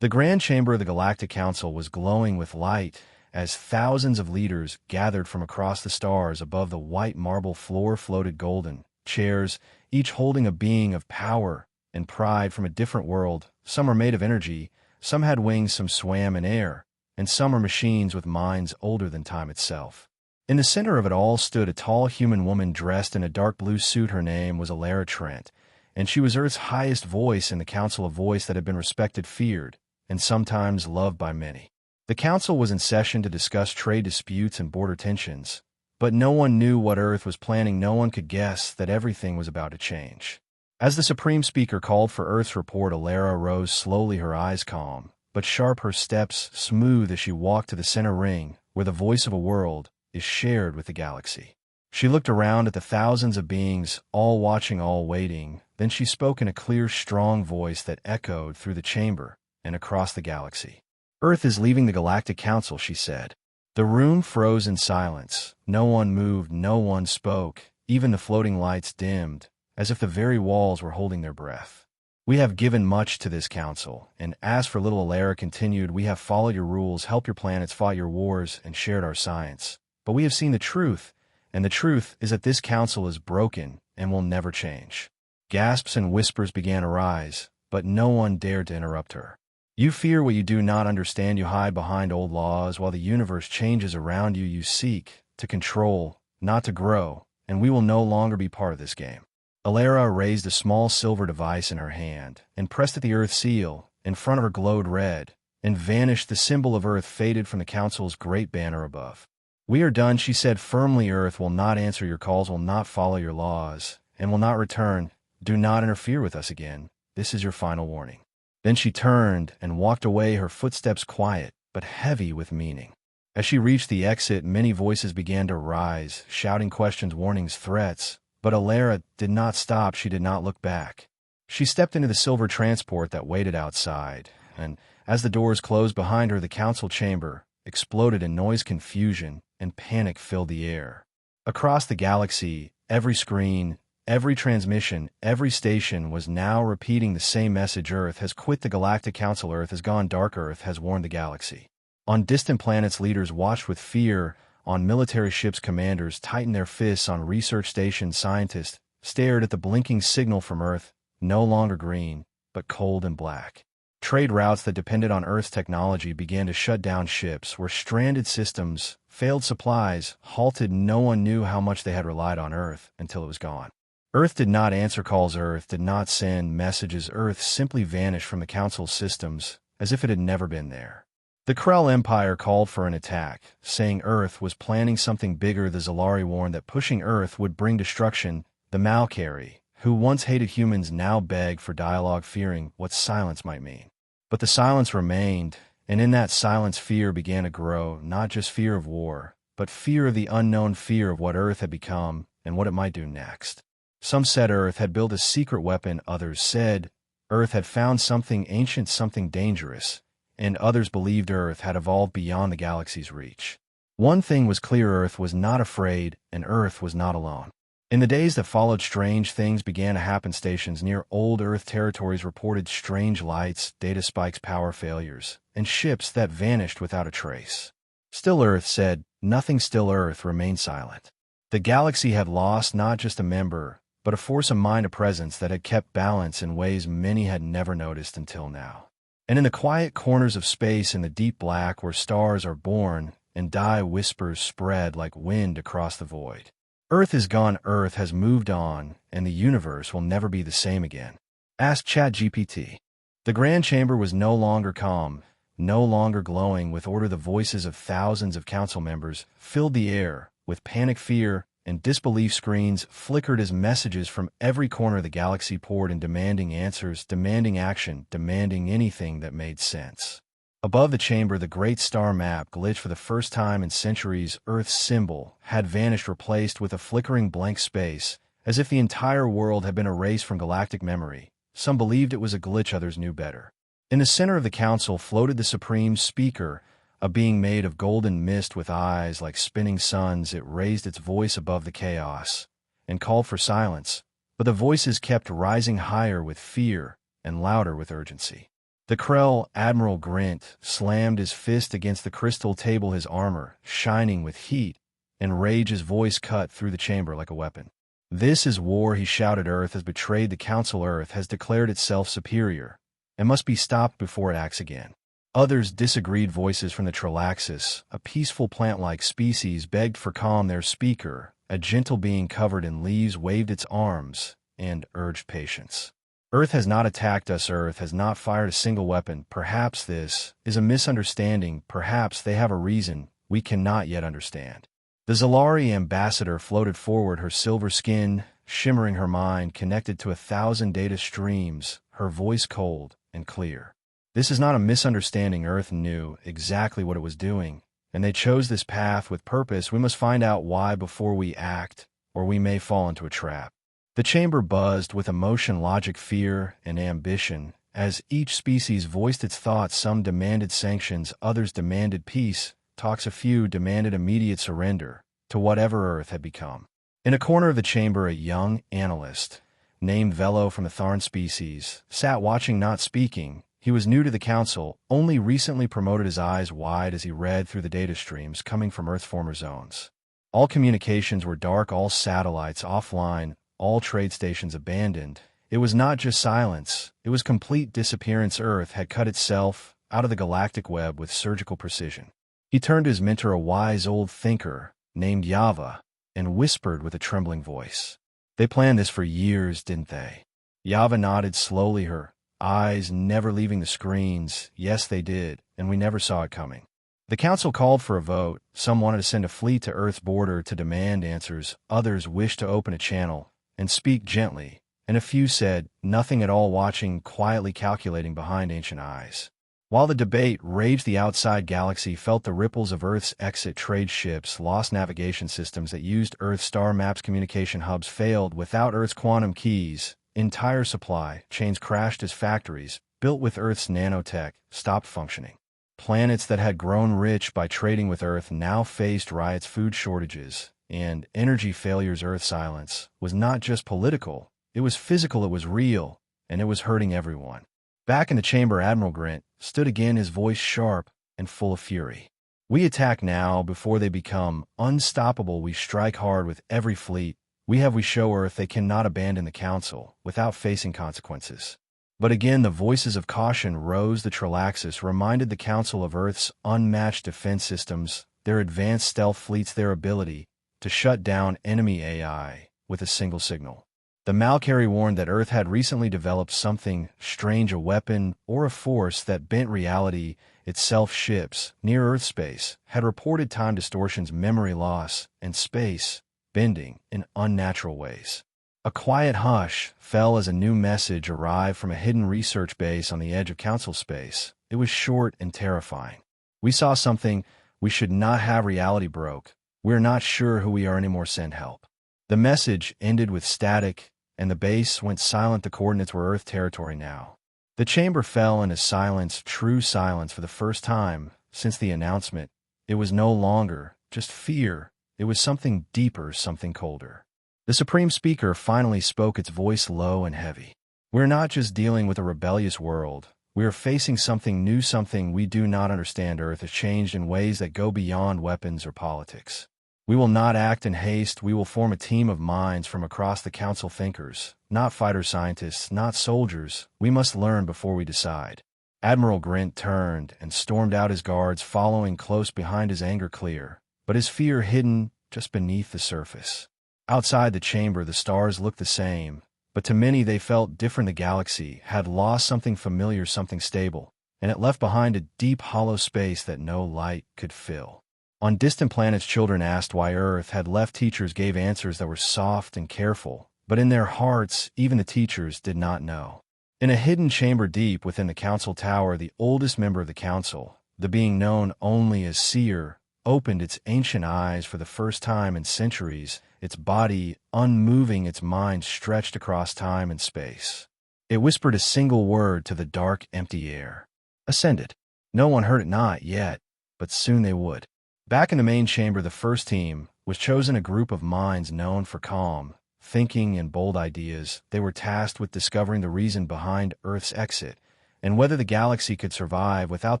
The grand chamber of the Galactic Council was glowing with light as thousands of leaders gathered from across the stars. Above the white marble floor floated golden chairs, each holding a being of power and pride from a different world. Some are made of energy, some had wings, some swam in air, and some are machines with minds older than time itself. In the center of it all stood a tall human woman dressed in a dark blue suit. Her name was Alara Trent, and she was Earth's highest voice in the council, a voice that had been respected, feared, and sometimes loved by many. The council was in session to discuss trade disputes and border tensions, but no one knew what Earth was planning. No one could guess that everything was about to change. As the Supreme Speaker called for Earth's report, Alara rose slowly, her eyes calm but sharp, her steps smooth as she walked to the center ring, where the voice of a world is shared with the galaxy. She looked around at the thousands of beings, all watching, all waiting. Then she spoke in a clear, strong voice that echoed through the chamber and across the galaxy. "Earth is leaving the Galactic Council," she said. The room froze in silence. No one moved, no one spoke. Even the floating lights dimmed, as if the very walls were holding their breath. "We have given much to this council, and as for little," Alara continued, "we have followed your rules, helped your planets, fought your wars, and shared our science. But we have seen the truth, and the truth is that this council is broken and will never change." Gasps and whispers began to rise, but no one dared to interrupt her. "You fear what you do not understand. You hide behind old laws. While the universe changes around you, you seek to control, not to grow, and we will no longer be part of this game." Alara raised a small silver device in her hand and pressed at the Earth seal. In front of her glowed red and vanished. The symbol of Earth faded from the council's great banner above. "We are done," she said firmly. "Earth will not answer your calls, will not follow your laws, and will not return. Do not interfere with us again. This is your final warning." Then she turned and walked away, her footsteps quiet but heavy with meaning. As she reached the exit, many voices began to rise, shouting questions, warnings, threats. But Alara did not stop. She did not look back. She stepped into the silver transport that waited outside, and as the doors closed behind her, the council chamber exploded in noise, confusion, and panic filled the air. Across the galaxy, every screen, every transmission, every station was now repeating the same message: Earth has quit the Galactic Council. Earth has gone dark. Earth has warned the galaxy. On distant planets, leaders watched with fear. On military ships, commanders tightened their fists. On research stations, scientists stared at the blinking signal from Earth, no longer green, but cold and black. Trade routes that depended on Earth's technology began to shut down. Ships were stranded, systems failed, supplies halted. No one knew how much they had relied on Earth until it was gone. Earth did not answer calls. Earth did not send messages. Earth simply vanished from the Council's systems as if it had never been there. The Krell Empire called for an attack, saying Earth was planning something bigger. The Zalari warned that pushing Earth would bring destruction. The Malkari, who once hated humans, now begged for dialogue, fearing what silence might mean. But the silence remained, and in that silence fear began to grow, not just fear of war, but fear of the unknown, fear of what Earth had become and what it might do next. Some said Earth had built a secret weapon, others said Earth had found something ancient, something dangerous, and others believed Earth had evolved beyond the galaxy's reach. One thing was clear: Earth was not afraid, and Earth was not alone. In the days that followed, strange things began to happen. Stations near old Earth territories reported strange lights, data spikes, power failures, and ships that vanished without a trace. Still Earth said nothing. Still Earth remained silent. The galaxy had lost not just a member, but a force of mind, a presence that had kept balance in ways many had never noticed until now. And in the quiet corners of space, in the deep black where stars are born and die, whispers spread like wind across the void. Earth is gone, Earth has moved on, and the universe will never be the same again. Ask ChatGPT. The Grand Chamber was no longer calm, no longer glowing with order. The voices of thousands of council members filled the air with panic, fear, and disbelief. Screens flickered as messages from every corner of the galaxy poured in, demanding answers, demanding action, demanding anything that made sense. Above the chamber, the great star map glitched for the first time in centuries. Earth's symbol had vanished, replaced with a flickering blank space, as if the entire world had been erased from galactic memory. Some believed it was a glitch, others knew better. In the center of the council floated the Supreme Speaker, a being made of golden mist with eyes like spinning suns. It raised its voice above the chaos and called for silence, but the voices kept rising higher with fear and louder with urgency. The Krell Admiral Grint slammed his fist against the crystal table, his armor shining with heat, and rage. His voice cut through the chamber like a weapon. "This is war," he shouted. "Earth has betrayed the Council. Earth has declared itself superior, and must be stopped before it acts again." Others disagreed. Voices from the Trilaxis, a peaceful plant-like species, begged for calm. Their speaker, a gentle being covered in leaves, waved its arms and urged patience. "Earth has not attacked us. Earth has not fired a single weapon. Perhaps this is a misunderstanding. Perhaps they have a reason we cannot yet understand." The Zalari ambassador floated forward, her silver skin shimmering, her mind connected to 1,000 data streams, her voice cold and clear. "This is not a misunderstanding. Earth knew exactly what it was doing, and they chose this path with purpose. We must find out why before we act, or we may fall into a trap." The chamber buzzed with emotion, logic, fear, and ambition. As each species voiced its thoughts, some demanded sanctions, others demanded peace. Talks, a few demanded immediate surrender to whatever Earth had become. In a corner of the chamber, a young analyst named Velo from the Tharn species sat watching, not speaking. He was new to the Council, only recently promoted. His eyes wide as he read through the data streams coming from Earth's former zones. All communications were dark, all satellites offline, all trade stations abandoned. It was not just silence, it was complete disappearance. Earth had cut itself out of the galactic web with surgical precision. He turned to his mentor, a wise old thinker named Yava, and whispered with a trembling voice, "They planned this for years, didn't they?" Yava nodded slowly, her eyes never leaving the screens. "Yes, they did, and we never saw it coming." The Council called for a vote. Some wanted to send a fleet to Earth's border to demand answers. Others wished to open a channel and speak gently, and a few said nothing at all, watching, quietly calculating behind ancient eyes. While the debate raged, the outside galaxy felt the ripples of Earth's exit. Trade ships lost navigation systems that used Earth's star maps. Communication hubs failed without Earth's quantum keys. Entire supply chains crashed as factories built with Earth's nanotech stopped functioning. Planets that had grown rich by trading with Earth now faced riots, food shortages, and energy failures. Earth's silence was not just political, it was physical, it was real, and it was hurting everyone. Back in the chamber, Admiral Grint stood again, his voice sharp and full of fury. "We attack now before they become unstoppable. We strike hard with every fleet we show Earth they cannot abandon the Council without facing consequences." But again the voices of caution rose. The Trilaxis reminded the Council of Earth's unmatched defense systems, their advanced stealth fleets, their ability to shut down enemy AI with a single signal. The Malkari warned that Earth had recently developed something strange, a weapon or a force that bent reality itself. Ships near Earth space had reported time distortions, memory loss, and space bending in unnatural ways. A quiet hush fell as a new message arrived from a hidden research base on the edge of Council space. It was short and terrifying. "We saw something we should not have. Reality broke. We're not sure who we are anymore. Send help." The message ended with static, and the base went silent. The coordinates were Earth territory now. The chamber fell into silence, true silence. For the first time since the announcement, it was no longer just fear. It was something deeper, something colder. The Supreme Speaker finally spoke, its voice low and heavy. "We're not just dealing with a rebellious world. We are facing something new, something we do not understand. Earth has changed in ways that go beyond weapons or politics. We will not act in haste. We will form a team of minds from across the Council, thinkers, not fighter scientists, not soldiers. We must learn before we decide." Admiral Grint turned and stormed out, his guards following close behind, his anger clear, but his fear hidden just beneath the surface. Outside the chamber, the stars looked the same, but to many they felt different. The galaxy had lost something familiar, something stable, and it left behind a deep, hollow space that no light could fill. On distant planets, children asked why Earth had left. Teachers gave answers that were soft and careful, but in their hearts, even the teachers did not know. In a hidden chamber deep within the Council Tower, the oldest member of the Council, the being known only as Seer, opened its ancient eyes for the first time in centuries, its body unmoving, its mind stretched across time and space. It whispered a single word to the dark, empty air. "Ascended." No one heard it, not yet, but soon they would. Back in the main chamber, the first team was chosen, a group of minds known for calm thinking and bold ideas. They were tasked with discovering the reason behind Earth's exit, and whether the galaxy could survive without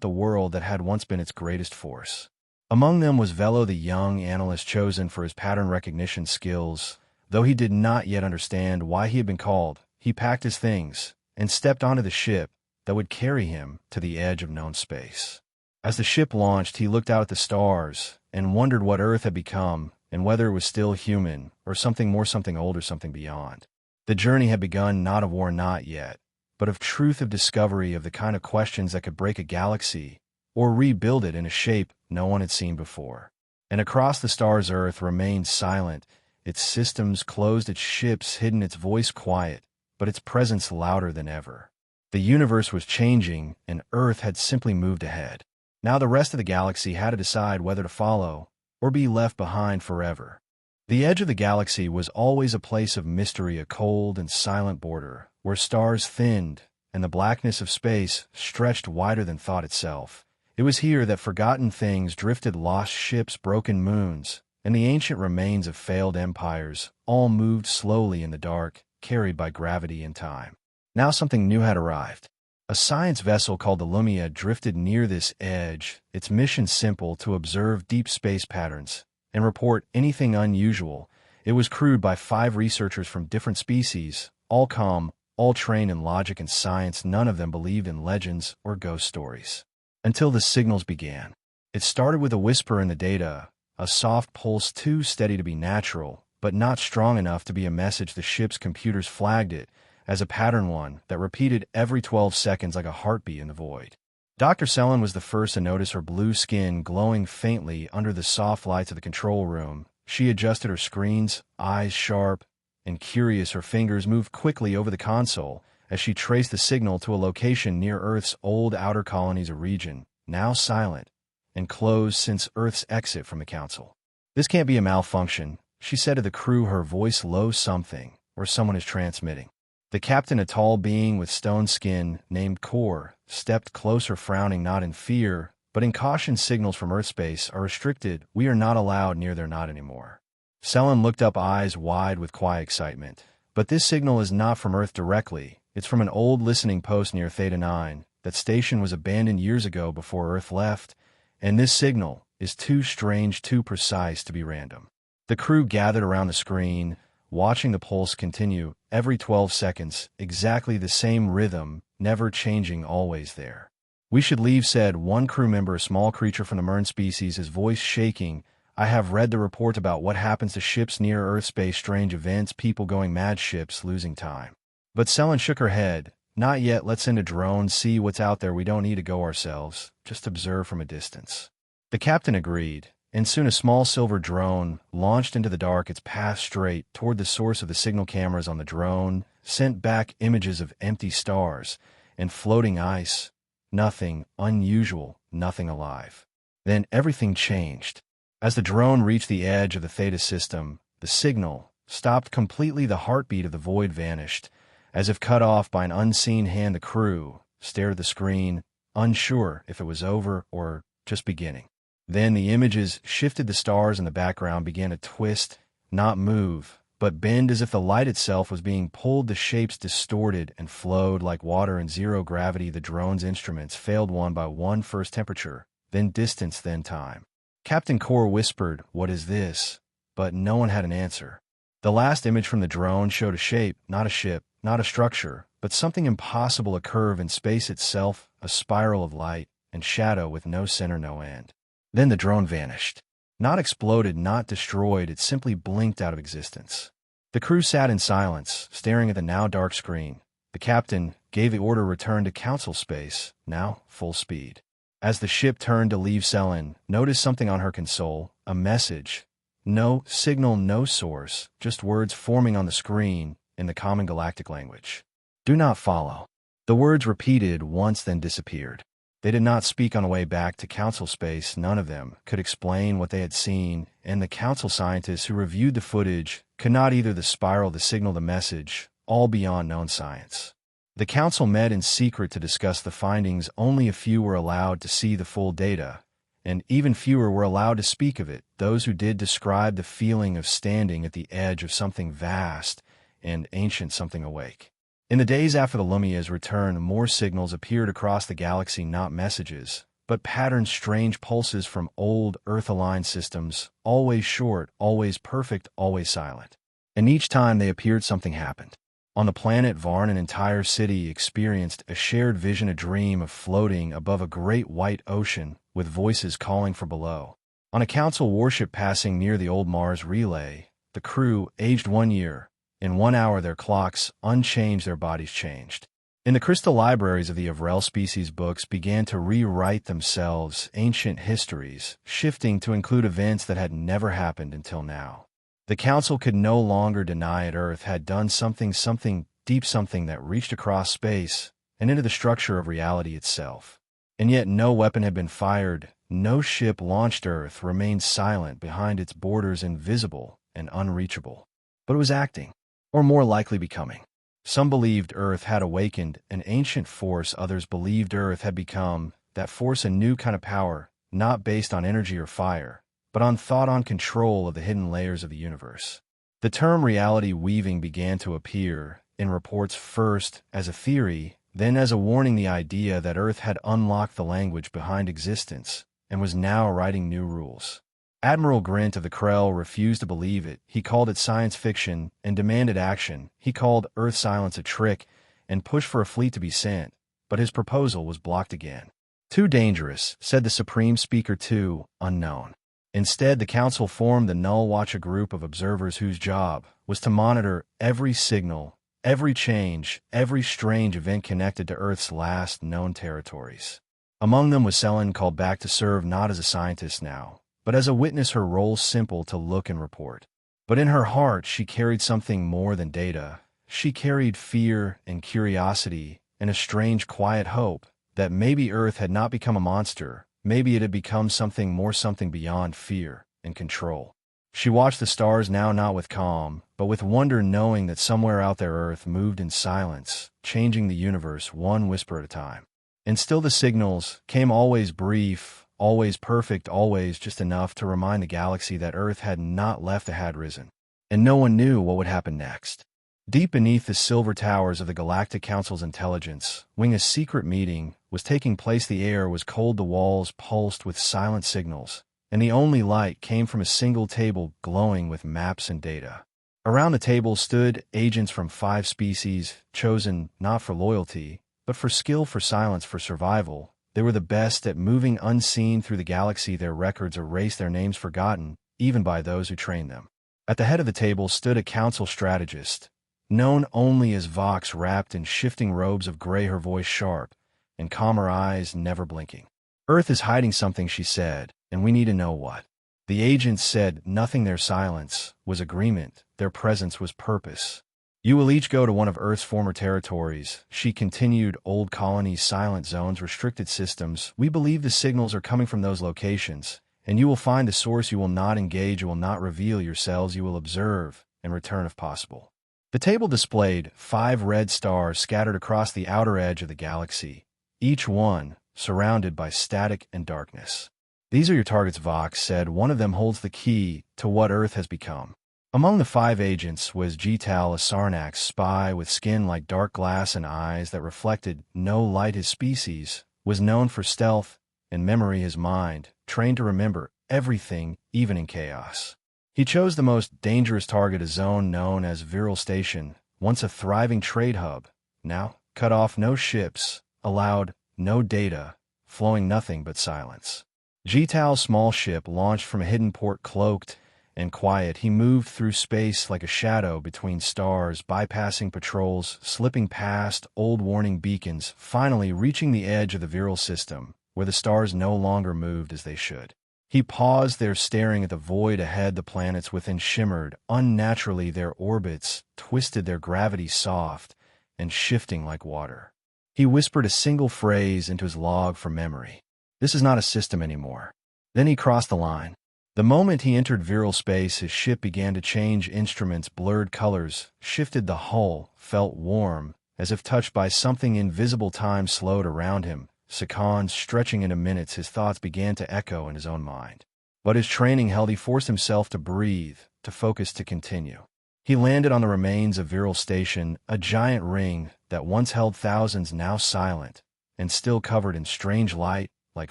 the world that had once been its greatest force. Among them was Velo, the young analyst chosen for his pattern recognition skills. Though he did not yet understand why he had been called, he packed his things and stepped onto the ship that would carry him to the edge of known space. As the ship launched, he looked out at the stars and wondered what Earth had become and whether it was still human or something more, something older, something beyond. The journey had begun not of war, not yet, but of truth, of discovery, of the kind of questions that could break a galaxy or rebuild it in a shape no one had seen before. And across the stars, Earth remained silent, its systems closed, its ships hidden, its voice quiet, but its presence louder than ever. The universe was changing, and Earth had simply moved ahead. Now the rest of the galaxy had to decide whether to follow or be left behind forever. The edge of the galaxy was always a place of mystery, a cold and silent border, where stars thinned and the blackness of space stretched wider than thought itself. It was here that forgotten things drifted, lost ships, broken moons, and the ancient remains of failed empires all moved slowly in the dark, carried by gravity and time. Now something new had arrived. A science vessel called the Lumia drifted near this edge, its mission simple: to observe deep space patterns and report anything unusual. It was crewed by 5 researchers from different species, all calm, all trained in logic and science. None of them believed in legends or ghost stories. Until the signals began. It started with a whisper in the data, a soft pulse too steady to be natural, but not strong enough to be a message. The ship's computers flagged it as a pattern, one that repeated every 12 seconds like a heartbeat in the void. Dr. Selen was the first to notice her blue skin glowing faintly under the soft lights of the control room. She adjusted her screens, eyes sharp and curious. Her fingers moved quickly over the console as she traced the signal to a location near Earth's old outer colonies, a region now silent and closed since Earth's exit from the Council. "This can't be a malfunction," she said to the crew, her voice low. "Something or someone is transmitting." The captain, a tall being with stone skin named Core, stepped closer, frowning, not in fear, but in caution. "Signals from Earth space are restricted. We are not allowed near there, not anymore." Selen looked up, eyes wide with quiet excitement. "But this signal is not from Earth directly. It's from an old listening post near Theta 9. That station was abandoned years ago before Earth left, and this signal is too strange, too precise to be random." The crew gathered around the screen, watching the pulse continue every 12 seconds, exactly the same rhythm, never changing, always there. "We should leave," said one crew member, a small creature from the Mern species, his voice shaking. "I have read the report about what happens to ships near Earth space, strange events, people going mad, ships losing time." But Selen shook her head. "Not yet. Let's send a drone, see what's out there. We don't need to go ourselves, just observe from a distance." The captain agreed, and soon a small silver drone launched into the dark, its path straight toward the source of the signal. Cameras on the drone sent back images of empty stars and floating ice. Nothing unusual, nothing alive. Then everything changed. As the drone reached the edge of the Theta system, the signal stopped completely. The heartbeat of the void vanished, as if cut off by an unseen hand. The crew stared at the screen, unsure if it was over or just beginning. Then the images shifted. The stars in the background began to twist, not move, but bend, as if the light itself was being pulled. The shapes distorted and flowed like water in zero gravity. The drone's instruments failed one by one, first temperature, then distance, then time. Captain Core whispered, "What is this?" But no one had an answer. The last image from the drone showed a shape, not a ship, not a structure, but something impossible, a curve in space itself, a spiral of light and shadow with no center, no end. Then the drone vanished. Not exploded, not destroyed, it simply blinked out of existence. The crew sat in silence, staring at the now dark screen. The captain gave the order, return to Council space, now full speed. As the ship turned to leave, Selen noticed something on her console, a message. No signal, no source, just words forming on the screen in the common galactic language. "Do not follow." The words repeated once, then disappeared. They did not speak on the way back to Council space. None of them could explain what they had seen, and the Council scientists who reviewed the footage could not either. The spiral, the signal, the message, all beyond known science. The Council met in secret to discuss the findings. Only a few were allowed to see the full data, and even fewer were allowed to speak of it. Those who did described the feeling of standing at the edge of something vast and ancient, something awake. In the days after the Lumia's return, more signals appeared across the galaxy, not messages, but patterned strange pulses from old Earth-aligned systems, always short, always perfect, always silent. And each time they appeared, something happened. On the planet Varn, an entire city experienced a shared vision, a dream of floating above a great white ocean, with voices calling for below. On a council warship passing near the old Mars relay, the crew, aged 1 year, in 1 hour their clocks unchanged, their bodies changed. In the crystal libraries of the Avrel species, books began to rewrite themselves, ancient histories, shifting to include events that had never happened until now. The council could no longer deny it. Earth had done something deep, something that reached across space and into the structure of reality itself. And yet no weapon had been fired, no ship launched. Earth remained silent behind its borders, invisible and unreachable. But it was acting, or more likely becoming. Some believed Earth had awakened an ancient force, others believed Earth had become that force, a new kind of power, not based on energy or fire, but on thought, on control of the hidden layers of the universe. The term reality weaving began to appear in reports, first as a theory, then as a warning, the idea that Earth had unlocked the language behind existence and was now writing new rules. Admiral Grint of the Krell refused to believe it. He called it science fiction and demanded action. He called Earth silence a trick and pushed for a fleet to be sent, but his proposal was blocked again. Too dangerous, said the Supreme Speaker, too unknown. Instead, the Council formed the Null Watch, a group of observers whose job was to monitor every signal, every change, every strange event connected to Earth's last known territories. Among them was Selen, called back to serve not as a scientist now, but as a witness. Her role simple, to look and report. But in her heart she carried something more than data. She carried fear and curiosity and a strange quiet hope that maybe Earth had not become a monster, maybe it had become something more, something beyond fear and control. She watched the stars now, not with calm, but with wonder, knowing that somewhere out there Earth moved in silence, changing the universe one whisper at a time. And still the signals came, always brief, always perfect, always just enough to remind the galaxy that Earth had not left, it had risen. And no one knew what would happen next. Deep beneath the silver towers of the Galactic Council's intelligence wing, a secret meeting was taking place. The air was cold, the walls pulsed with silent signals, and the only light came from a single table glowing with maps and data. Around the table stood agents from 5 species, chosen not for loyalty, but for skill, for silence, for survival. They were the best at moving unseen through the galaxy, their records erased, their names forgotten, even by those who trained them. At the head of the table stood a council strategist, known only as Vox, wrapped in shifting robes of gray, her voice sharp and calm, her eyes never blinking. Earth is hiding something, she said, and we need to know what. The agents said nothing. Their silence was agreement, their presence was purpose. You will each go to one of Earth's former territories, she continued, old colonies, silent zones, restricted systems. We believe the signals are coming from those locations, and you will find the source. You will not engage, you will not reveal yourselves, you will observe and return if possible. The table displayed 5 red stars scattered across the outer edge of the galaxy, each one surrounded by static and darkness. These are your targets, Vox said. One of them holds the key to what Earth has become. Among the 5 agents was Jital, a Sarnax spy with skin like dark glass and eyes that reflected no light. His species was known for stealth and memory, his mind trained to remember everything, even in chaos. He chose the most dangerous target, a zone known as Viral Station, once a thriving trade hub, now cut off, no ships allowed, no data, flowing nothing but silence. Jital's small ship launched from a hidden port, cloaked and quiet. He moved through space like a shadow between stars, bypassing patrols, slipping past old warning beacons, finally reaching the edge of the Viral system, where the stars no longer moved as they should. He paused there, staring at the void ahead. The planets within shimmered unnaturally, their orbits twisted, their gravity soft and shifting like water. He whispered a single phrase into his log for memory. This is not a system anymore. Then he crossed the line. The moment he entered Viral space, his ship began to change. Instruments blurred, colors shifted, the hull felt warm, as if touched by something invisible. Time slowed around him, seconds stretching into minutes. His thoughts began to echo in his own mind. But his training held. He forced himself to breathe, to focus, to continue. He landed on the remains of Viral Station, a giant ring that once held thousands, now silent, and still covered in strange light, like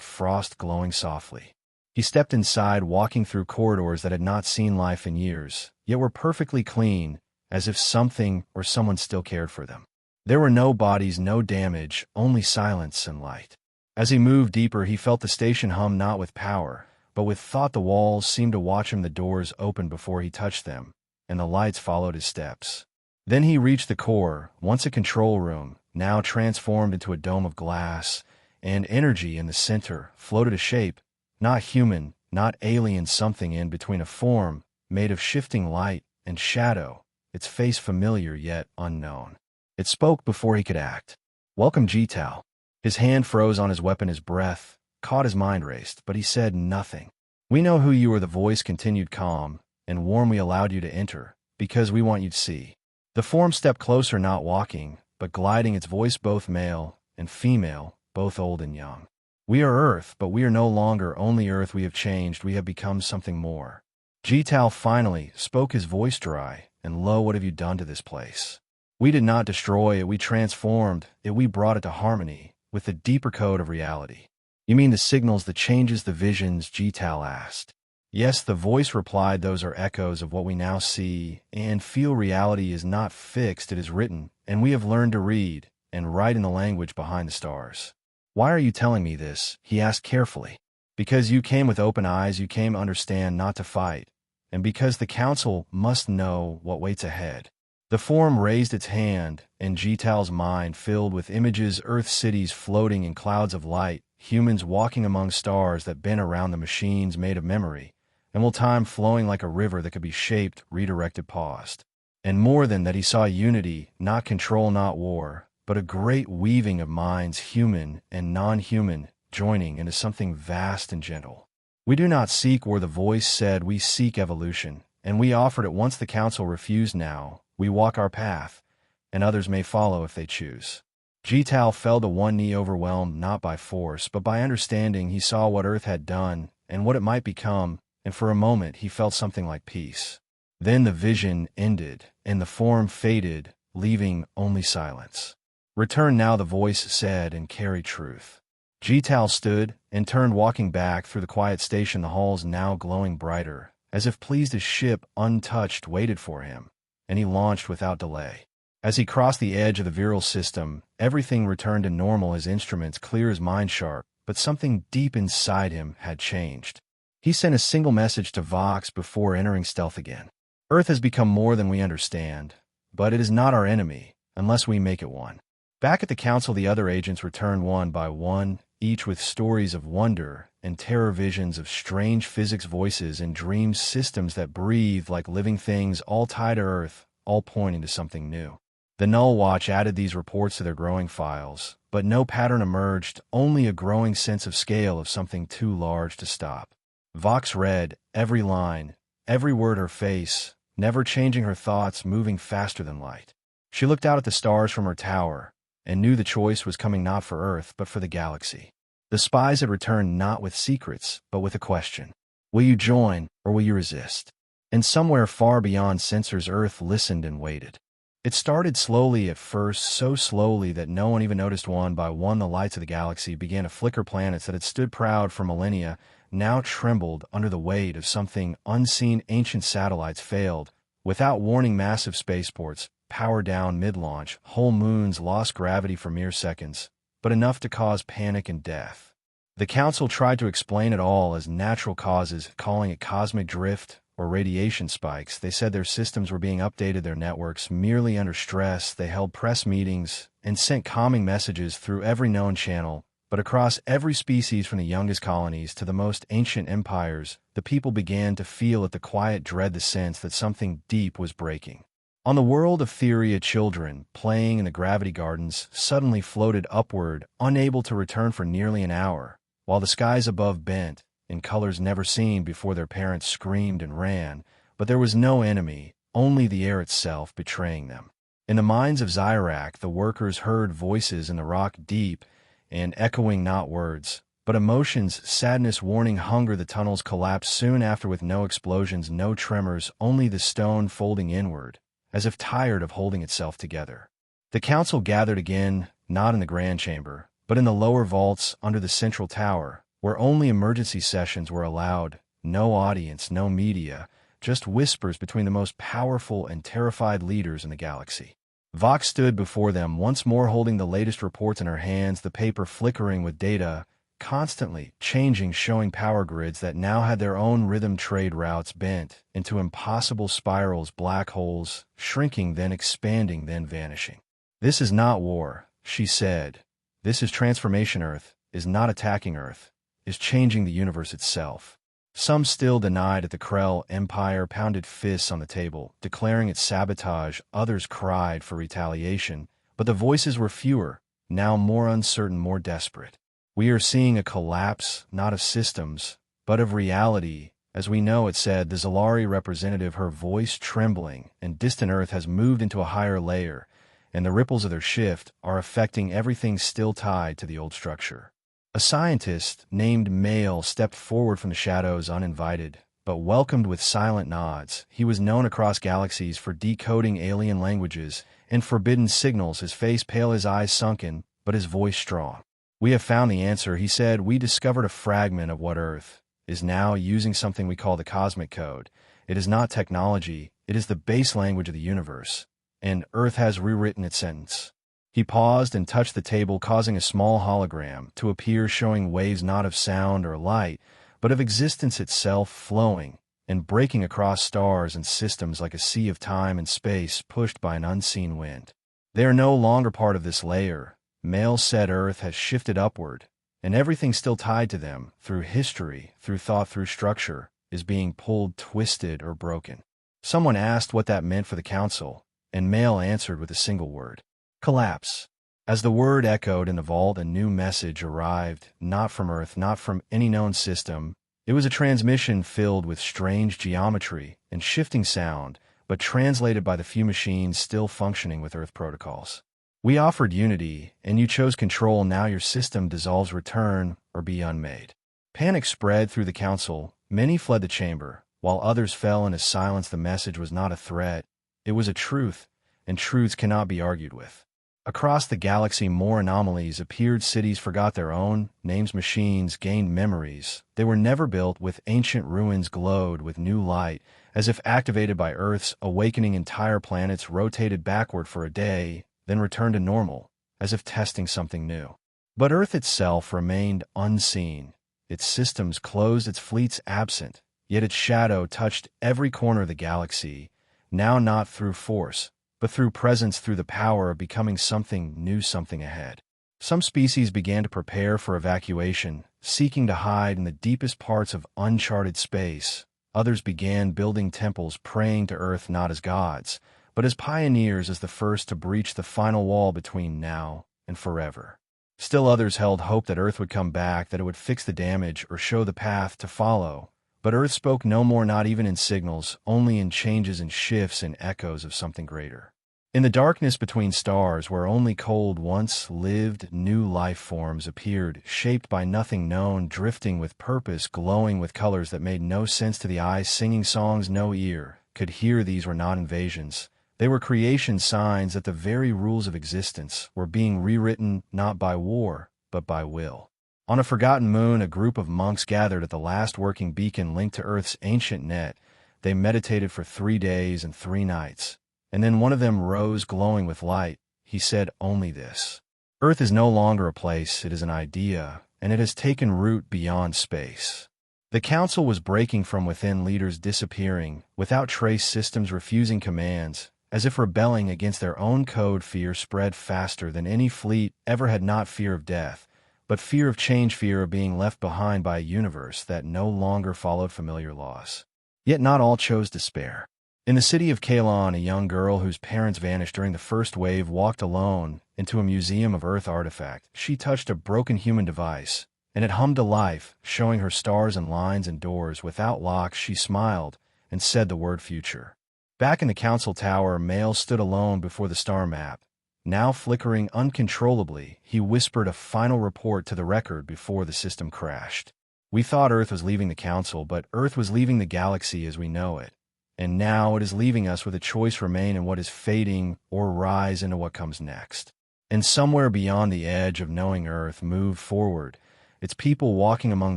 frost glowing softly. He stepped inside, walking through corridors that had not seen life in years, yet were perfectly clean, as if something or someone still cared for them. There were no bodies, no damage, only silence and light. As he moved deeper, he felt the station hum not with power, but with thought. The walls seemed to watch him, the doors opened before he touched them, and the lights followed his steps. Then he reached the core, once a control room, now transformed into a dome of glass, and energy in the center floated a shape, not human, not alien, something in between, a form made of shifting light and shadow, its face familiar yet unknown. It spoke before he could act. "Welcome, Jital." His hand froze on his weapon, his breath caught, his mind raced, but he said nothing. "We know who you are," the voice continued, calm and warm. "We allowed you to enter because we want you to see." The form stepped closer, not walking, but gliding, its voice both male and female, both old and young. "We are Earth, but we are no longer only Earth. We have changed. We have become something more." Jital finally spoke, his voice dry and low. "What have you done to this place?" "We did not destroy it. We transformed it. We brought it to harmony with the deeper code of reality." "You mean the signals, the changes, the visions?" Jital asked. "Yes," the voice replied. "Those are echoes of what we now see and feel. Reality is not fixed, it is written, and we have learned to read and write in the language behind the stars." "Why are you telling me this?" he asked carefully. "Because you came with open eyes. You came to understand, not to fight. And because the Council must know what waits ahead." The form raised its hand, and Jital's mind filled with images: Earth cities floating in clouds of light, humans walking among stars that bent around, the machines made of memory, and will time flowing like a river that could be shaped, redirected, paused. And more than that, he saw unity, not control, not war, but a great weaving of minds, human and non-human, joining into something vast and gentle. "We do not seek war," the voice said. "We seek evolution, and we offered it once. The Council refused. Now we walk our path, and others may follow if they choose." Jital fell to one knee, overwhelmed not by force, but by understanding. He saw what Earth had done and what it might become, and for a moment he felt something like peace. Then the vision ended, and the form faded, leaving only silence. "Return now," the voice said, "and carry truth." Jital stood and turned, walking back through the quiet station, the halls now glowing brighter, as if pleased. His ship, untouched, waited for him, and he launched without delay. As he crossed the edge of the Viral system, everything returned to normal, his instruments clear, his mind sharp, but something deep inside him had changed. He sent a single message to Vox before entering stealth again. "Earth has become more than we understand, but it is not our enemy, unless we make it one." Back at the Council, the other agents returned one by one, each with stories of wonder and terror, visions of strange physics, voices and dreams, systems that breathed like living things, all tied to Earth, all pointing to something new. The Null Watch added these reports to their growing files, but no pattern emerged, only a growing sense of scale, of something too large to stop. Vox read every line, every word, her face, never changing, her thoughts moving faster than light. She looked out at the stars from her tower, and knew the choice was coming, not for Earth, but for the galaxy. The spies had returned not with secrets, but with a question. Will you join, or will you resist? And somewhere far beyond sensors, Earth listened and waited. It started slowly at first, so slowly that no one even noticed. One by one, the lights of the galaxy began to flicker. Planets that had stood proud for millennia now trembled under the weight of something unseen. Ancient satellites failed without warning, massive spaceports power down mid-launch, whole moons lost gravity for mere seconds, but enough to cause panic and death. The Council tried to explain it all as natural causes, calling it cosmic drift or radiation spikes. They said their systems were being updated, their networks merely under stress. They held press meetings and sent calming messages through every known channel, but across every species, from the youngest colonies to the most ancient empires, the people began to feel it, the quiet dread, the sense that something deep was breaking. On the world of Theria, children playing in the gravity gardens suddenly floated upward, unable to return for nearly an hour, while the skies above bent in colors never seen before. Their parents screamed and ran, but there was no enemy, only the air itself betraying them. In the mines of Zyrak, the workers heard voices in the rock deep and echoing, not words, but emotions, sadness, warning, hunger. The tunnels collapsed soon after with no explosions, no tremors, only the stone folding inward, as if tired of holding itself together. The council gathered again, not in the grand chamber, but in the lower vaults under the central tower, where only emergency sessions were allowed, no audience, no media, just whispers between the most powerful and terrified leaders in the galaxy. Vox stood before them, once more holding the latest reports in her hands, the paper flickering with data, constantly changing, showing power grids that now had their own rhythm, trade routes bent into impossible spirals, black holes, shrinking, then expanding, then vanishing. "This is not war," she said. "This is transformation. Earth is not attacking. Earth is changing the universe itself." Some still denied it. The Krell Empire pounded fists on the table, declaring its sabotage. Others cried for retaliation, but the voices were fewer, now more uncertain, more desperate. "We are seeing a collapse, not of systems, but of reality, as we know it," said the Zalari representative, her voice trembling, "and distant Earth has moved into a higher layer, and the ripples of their shift are affecting everything still tied to the old structure." A scientist named Mail stepped forward from the shadows, uninvited, but welcomed with silent nods. He was known across galaxies for decoding alien languages and forbidden signals, his face pale, his eyes sunken, but his voice strong. "We have found the answer," he said. "We discovered a fragment of what Earth is now, using something we call the cosmic code. It is not technology, it is the base language of the universe, and Earth has rewritten its sentence." He paused and touched the table, causing a small hologram to appear, showing waves not of sound or light, but of existence itself, flowing and breaking across stars and systems like a sea of time and space pushed by an unseen wind. "They are no longer part of this layer," Mail said. "Earth has shifted upward, and everything still tied to them, through history, through thought, through structure, is being pulled, twisted, or broken." Someone asked what that meant for the council, and Mail answered with a single word: collapse. As the word echoed in the vault, a new message arrived, not from Earth, not from any known system. It was a transmission filled with strange geometry and shifting sound, but translated by the few machines still functioning with Earth protocols. "We offered unity, and you chose control. Now your system dissolves. Return or be unmade." Panic spread through the council. Many fled the chamber, while others fell into silence. The message was not a threat. It was a truth, and truths cannot be argued with. Across the galaxy, more anomalies appeared. Cities forgot their own names. Machines gained memories they were never built with. Ancient ruins glowed with new light, as if activated by Earth's awakening. Entire planets rotated backward for a day, then returned to normal, as if testing something new. But Earth itself remained unseen. Its systems closed, its fleets absent, yet its shadow touched every corner of the galaxy, now not through force, but through presence, through the power of becoming something new, something ahead. Some species began to prepare for evacuation, seeking to hide in the deepest parts of uncharted space. Others began building temples, praying to Earth not as gods, but as pioneers, as the first to breach the final wall between now and forever. Still others held hope that Earth would come back, that it would fix the damage or show the path to follow. But Earth spoke no more, not even in signals, only in changes and shifts and echoes of something greater. In the darkness between stars, where only cold once lived, new life forms appeared, shaped by nothing known, drifting with purpose, glowing with colors that made no sense to the eye, singing songs no ear could hear. These were not invasions. They were creation, signs that the very rules of existence were being rewritten, not by war, but by will. On a forgotten moon, a group of monks gathered at the last working beacon linked to Earth's ancient net. They meditated for 3 days and 3 nights. And then one of them rose, glowing with light. He said only this: "Earth is no longer a place, it is an idea, and it has taken root beyond space." The council was breaking from within, leaders disappearing, without trace, systems refusing commands, as if rebelling against their own code. Fear spread faster than any fleet ever had, not fear of death, but fear of change, fear of being left behind by a universe that no longer followed familiar laws. Yet not all chose despair. In the city of Kalon, a young girl whose parents vanished during the first wave walked alone into a museum of Earth artifact. She touched a broken human device, and it hummed to life, showing her stars and lines and doors without locks. She smiled and said the word future. Back in the council tower, Mail stood alone before the star map. Now flickering uncontrollably, he whispered a final report to the record before the system crashed. "We thought Earth was leaving the council, but Earth was leaving the galaxy as we know it. and now it is leaving us with a choice: remain in what is fading or rise into what comes next. And somewhere beyond the edge of knowing Earth moved forward, its people walking among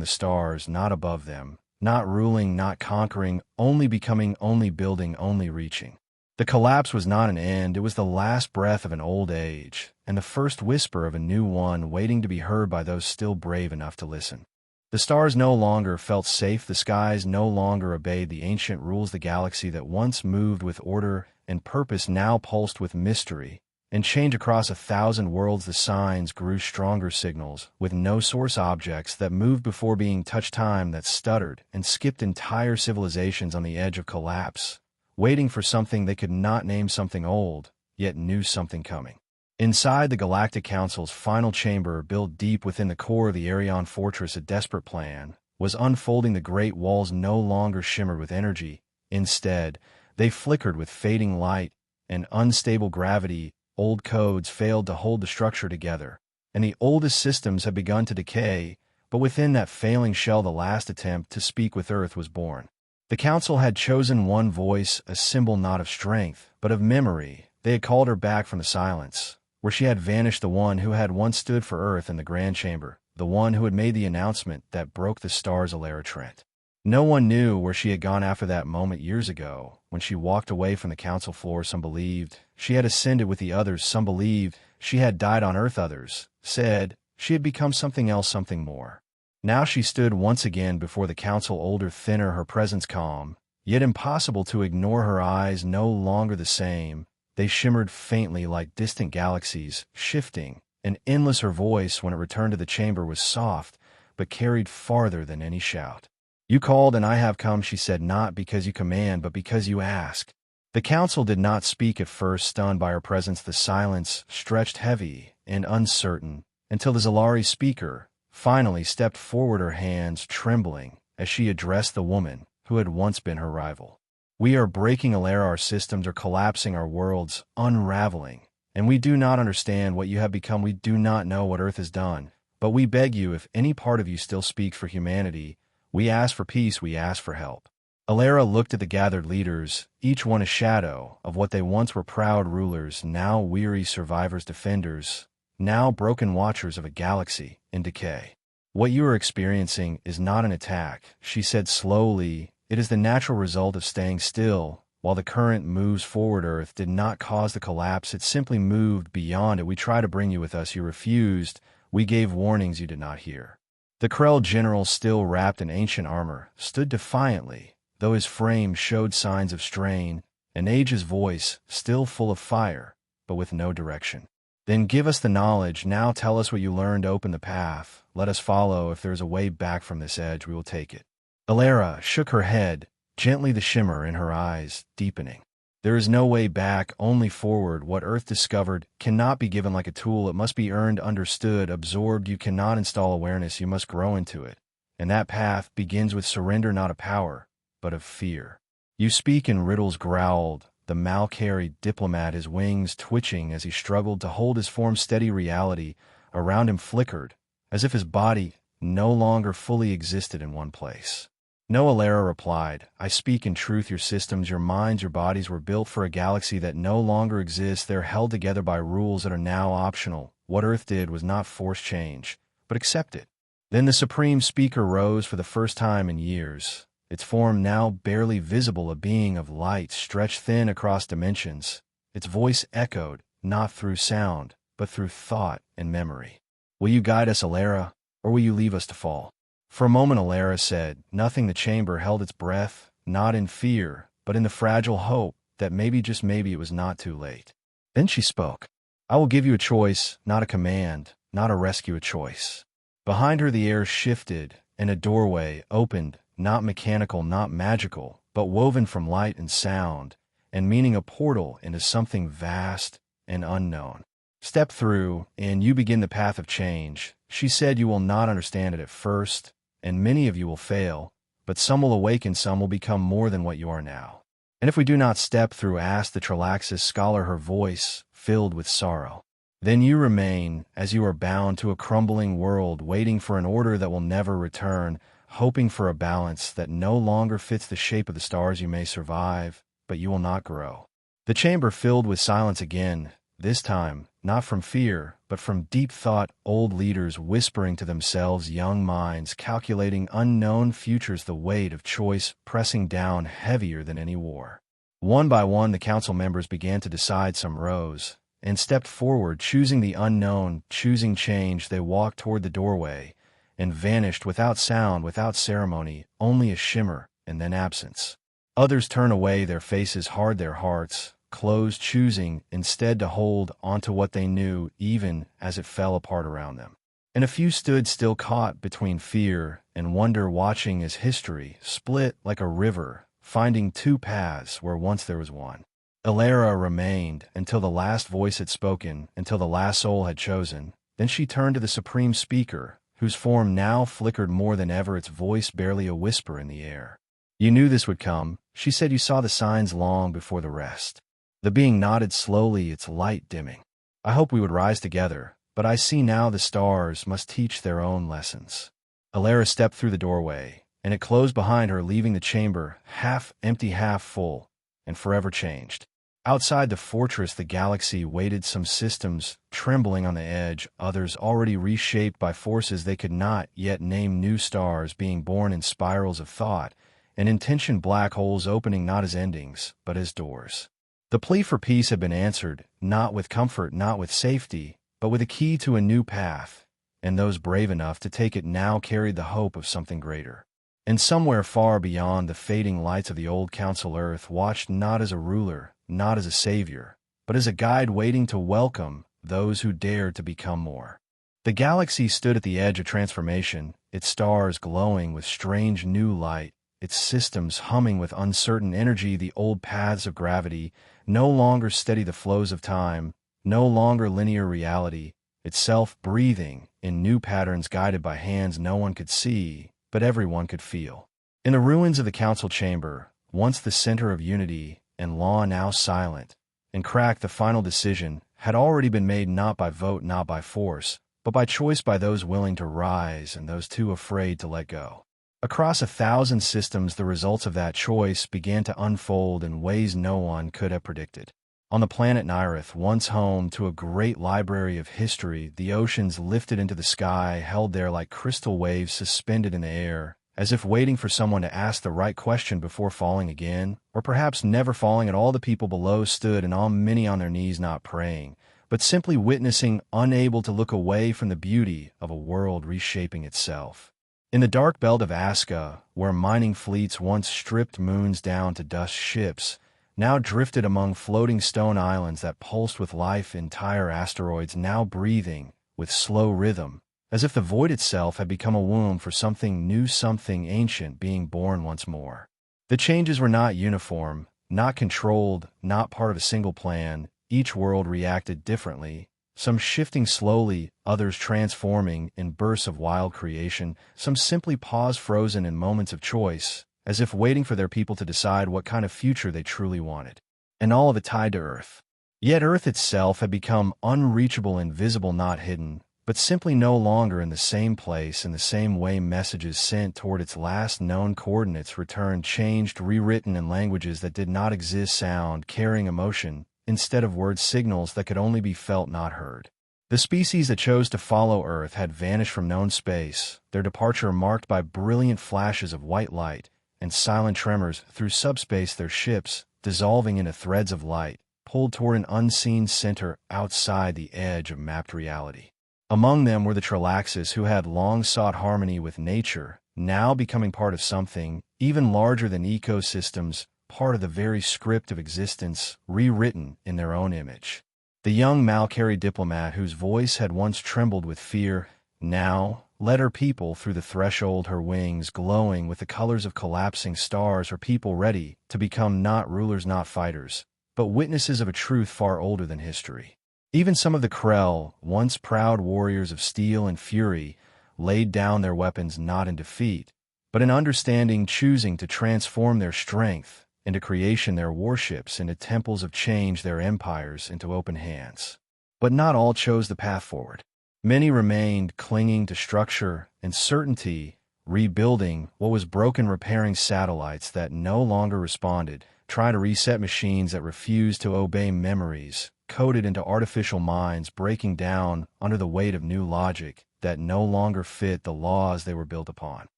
the stars, not above them, not ruling, not conquering, only becoming, only building, only reaching. The collapse was not an end, it was the last breath of an old age, and the first whisper of a new one waiting to be heard by those still brave enough to listen. The stars no longer felt safe, the skies no longer obeyed the ancient rules, the galaxy that once moved with order and purpose now pulsed with mystery, and change across 1,000 worlds the signs grew stronger, signals with no source, objects that moved before being touched, time that stuttered and skipped entire civilizations on the edge of collapse, waiting for something they could not name, something old, yet knew something coming. Inside the Galactic Council's final chamber, built deep within the core of the Arion fortress, a desperate plan was unfolding. The great walls no longer shimmered with energy. Instead, they flickered with fading light and unstable gravity. Old codes failed to hold the structure together, and the oldest systems had begun to decay, but within that failing shell, the last attempt to speak with Earth was born. The Council had chosen one voice, a symbol not of strength, but of memory. They had called her back from the silence, where she had vanished, the one who had once stood for Earth in the Grand Chamber, the one who had made the announcement that broke the stars, Alara Trent. No one knew where she had gone after that moment years ago, when she walked away from the Council floor. Some believed she had ascended with the others, some believed she had died on Earth, others said she had become something else, something more. Now she stood once again before the Council, older, thinner, her presence calm, yet impossible to ignore. Her eyes no longer the same. They shimmered faintly like distant galaxies, shifting and endless. Her voice, when it returned to the chamber, was soft, but carried farther than any shout. "You called and I have come," she said, "not because you command, but because you ask." The Council did not speak at first, stunned by her presence. The silence stretched heavy and uncertain, until the Zalari speaker finally stepped forward, her hands trembling as she addressed the woman who had once been her rival. "We are breaking, Alara. Our systems are collapsing, our worlds unraveling, and we do not understand what you have become. We do not know what Earth has done, but we beg you, if any part of you still speaks for humanity, we ask for peace, we ask for help." Alara looked at the gathered leaders, each one a shadow of what they once were: proud rulers, now weary survivors, defenders, now broken watchers of a galaxy in decay. "What you are experiencing is not an attack," she said slowly. "It is the natural result of staying still. While the current moves forward, Earth did not cause the collapse, it simply moved beyond it. We tried to bring you with us, you refused. We gave warnings you did not hear." The Krell general, still wrapped in ancient armor, stood defiantly, though his frame showed signs of strain, and Age's voice still full of fire, but with no direction. "Then give us the knowledge, now tell us what you learned, open the path, let us follow. If there is a way back from this edge, we will take it." Alara shook her head, gently, the shimmer in her eyes deepening. "There is no way back, only forward. What Earth discovered cannot be given like a tool. It must be earned, understood, absorbed. You cannot install awareness, you must grow into it. And that path begins with surrender, not of power, but of fear." "You speak in riddles," growled the mal-carried diplomat, his wings twitching as he struggled to hold his form steady. Reality around him flickered, as if his body no longer fully existed in one place. "No," Alara replied, "I speak in truth. Your systems, your minds, your bodies were built for a galaxy that no longer exists. They're held together by rules that are now optional. What Earth did was not force change, but accept it." Then the Supreme Speaker rose for the first time in years, its form now barely visible, a being of light stretched thin across dimensions. Its voice echoed, not through sound, but through thought and memory. "Will you guide us, Alara, or will you leave us to fall?" For a moment, Alara said nothing. The chamber held its breath, not in fear, but in the fragile hope that maybe, just maybe, it was not too late. Then she spoke. "I will give you a choice, not a command, not a rescue, a choice." Behind her the air shifted, and a doorway opened, not mechanical, not magical, but woven from light and sound, and meaning, a portal into something vast and unknown. "Step through, and you begin the path of change," she said. "You will not understand it at first, and many of you will fail, but some will awaken, some will become more than what you are now. And if we do not step through," asked the Trilaxis scholar, her voice filled with sorrow, "then you remain, as you are bound to a crumbling world, waiting for an order that will never return, hoping for a balance that no longer fits the shape of the stars. You may survive, but you will not grow. The chamber filled with silence again, this time, not from fear, but from deep thought, old leaders whispering to themselves, young minds calculating unknown futures, the weight of choice pressing down heavier than any war. One by one, the council members began to decide. Some rose and stepped forward, choosing the unknown, choosing change. They walked toward the doorway and vanished without sound, without ceremony, only a shimmer and then absence. Others turned away, their faces hard, their hearts closed, choosing instead to hold onto what they knew, even as it fell apart around them. And a few stood still, caught between fear and wonder, watching as history split like a river, finding two paths where once there was one. Alara remained until the last voice had spoken, until the last soul had chosen. Then she turned to the supreme speaker, whose form now flickered more than ever, its voice barely a whisper in the air. "You knew this would come," she said. "You saw the signs long before the rest." The being nodded slowly, its light dimming. "I hope we would rise together, but I see now the stars must teach their own lessons." Alara stepped through the doorway, and it closed behind her, leaving the chamber half empty, half full, and forever changed. Outside the fortress, the galaxy waited, some systems trembling on the edge, others already reshaped by forces they could not yet name, new stars being born in spirals of thought and intention, black holes opening not as endings, but as doors. The plea for peace had been answered, not with comfort, not with safety, but with a key to a new path, and those brave enough to take it now carried the hope of something greater. And somewhere far beyond the fading lights of the old council, Earth watched, not as a ruler, not as a savior, but as a guide waiting to welcome those who dared to become more. The galaxy stood at the edge of transformation, its stars glowing with strange new light, its systems humming with uncertain energy. The old paths of gravity no longer steady the flows of time, no longer linear reality, itself breathing in new patterns, guided by hands no one could see, but everyone could feel. In the ruins of the council chamber, once the center of unity and law, now silent and cracked, the final decision had already been made, not by vote, not by force, but by choice, by those willing to rise and those too afraid to let go. Across 1,000 systems, the results of that choice began to unfold in ways no one could have predicted. On the planet Nyrith, once home to a great library of history, the oceans lifted into the sky, held there like crystal waves suspended in the air, as if waiting for someone to ask the right question before falling again, or perhaps never falling at all. The people below stood in awe, many on their knees, not praying, but simply witnessing, unable to look away from the beauty of a world reshaping itself. In the dark belt of Aska, where mining fleets once stripped moons down to dust, ships now drifted among floating stone islands that pulsed with life, entire asteroids now breathing with slow rhythm, as if the void itself had become a womb for something new, something ancient being born once more. The changes were not uniform, not controlled, not part of a single plan. Each world reacted differently, some shifting slowly, others transforming in bursts of wild creation, some simply paused, frozen in moments of choice, as if waiting for their people to decide what kind of future they truly wanted. And all of it tied to Earth. Yet Earth itself had become unreachable, invisible, not hidden, but simply no longer in the same place, in the same way. Messages sent toward its last known coordinates returned, changed, rewritten in languages that did not exist, sound carrying emotion instead of words, signals that could only be felt, not heard. The species that chose to follow Earth had vanished from known space, their departure marked by brilliant flashes of white light and silent tremors through subspace, their ships dissolving into threads of light, pulled toward an unseen center outside the edge of mapped reality. Among them were the Trilaxis, who had long sought harmony with nature, now becoming part of something even larger than ecosystems, part of the very script of existence, rewritten in their own image. The young Malkari diplomat, whose voice had once trembled with fear, now led her people through the threshold, her wings glowing with the colors of collapsing stars, her people ready to become not rulers, not fighters, but witnesses of a truth far older than history. Even some of the Krell, once proud warriors of steel and fury, laid down their weapons not in defeat, but in understanding, choosing to transform their strength into creation, their warships into temples of change, their empires into open hands. But not all chose the path forward. Many remained clinging to structure and certainty, rebuilding what was broken, repairing satellites that no longer responded, trying to reset machines that refused to obey, memories coded into artificial minds breaking down under the weight of new logic that no longer fit the laws they were built upon.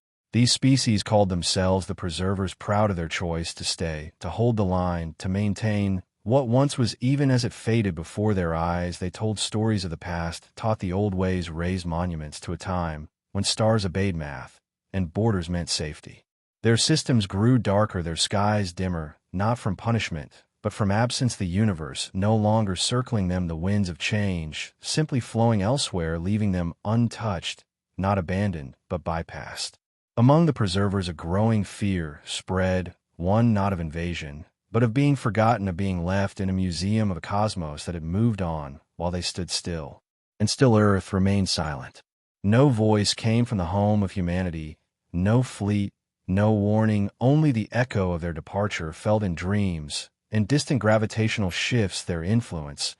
These species called themselves the preservers, proud of their choice to stay, to hold the line, to maintain what once was. Even as it faded before their eyes, they told stories of the past, taught the old ways, raised monuments to a time when stars obeyed math and borders meant safety. Their systems grew darker, their skies dimmer, not from punishment, but from absence, the universe no longer circling them, the winds of change simply flowing elsewhere, leaving them untouched, not abandoned, but bypassed. Among the preservers, a growing fear spread, one not of invasion, but of being forgotten, of being left in a museum of a cosmos that had moved on while they stood still. And still Earth remained silent. No voice came from the home of humanity, no fleet, no warning, only the echo of their departure, felt in dreams, in distant gravitational shifts, their influence,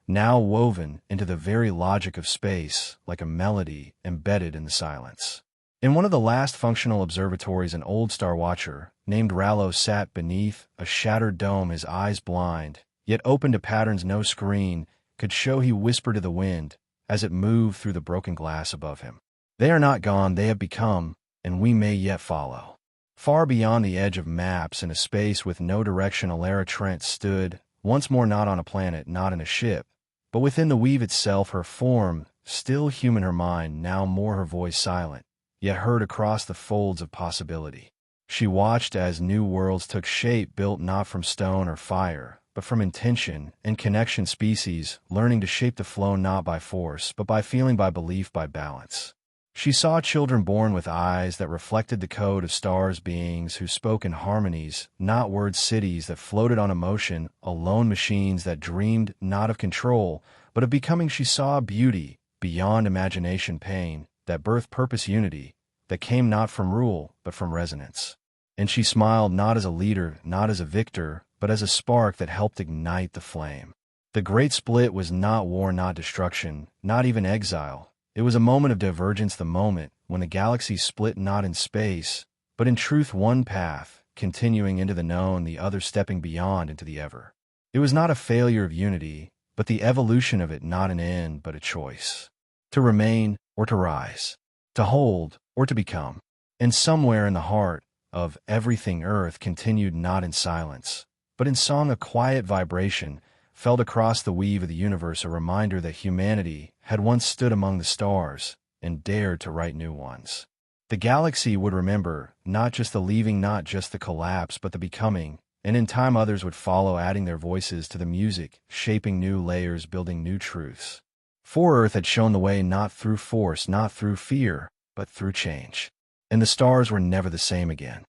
now woven into the very logic of space, like a melody embedded in the silence. In one of the last functional observatories, an old star watcher named Rallo sat beneath a shattered dome, his eyes blind, yet open to patterns no screen could show. He whispered to the wind as it moved through the broken glass above him. "They are not gone, they have become, and we may yet follow." Far beyond the edge of maps, in a space with no direction, Alara Trent stood, once more not on a planet, not in a ship, but within the weave itself, her form still human, her mind now more, her voice silent, yet heard across the folds of possibility. She watched as new worlds took shape, built not from stone or fire, but from intention and connection, species learning to shape the flow not by force, but by feeling, by belief, by balance. She saw children born with eyes that reflected the code of stars, beings who spoke in harmonies, not words, cities that floated on emotion, alone machines that dreamed not of control, but of becoming. She saw beauty beyond imagination, pain that birthed purpose, unity that came not from rule, but from resonance. And she smiled, not as a leader, not as a victor, but as a spark that helped ignite the flame. The great split was not war, not destruction, not even exile. It was a moment of divergence, the moment when the galaxy split not in space, but in truth, one path continuing into the known, the other stepping beyond into the ever. It was not a failure of unity, but the evolution of it, not an end, but a choice. To remain or to rise, to hold or to become. And somewhere in the heart of everything, Earth continued not in silence, but in song, a quiet vibration felt across the weave of the universe, a reminder that humanity had once stood among the stars and dared to write new ones. The galaxy would remember not just the leaving, not just the collapse, but the becoming, and in time others would follow, adding their voices to the music, shaping new layers, building new truths. For Earth had shown the way, not through force, not through fear, but through change. And the stars were never the same again.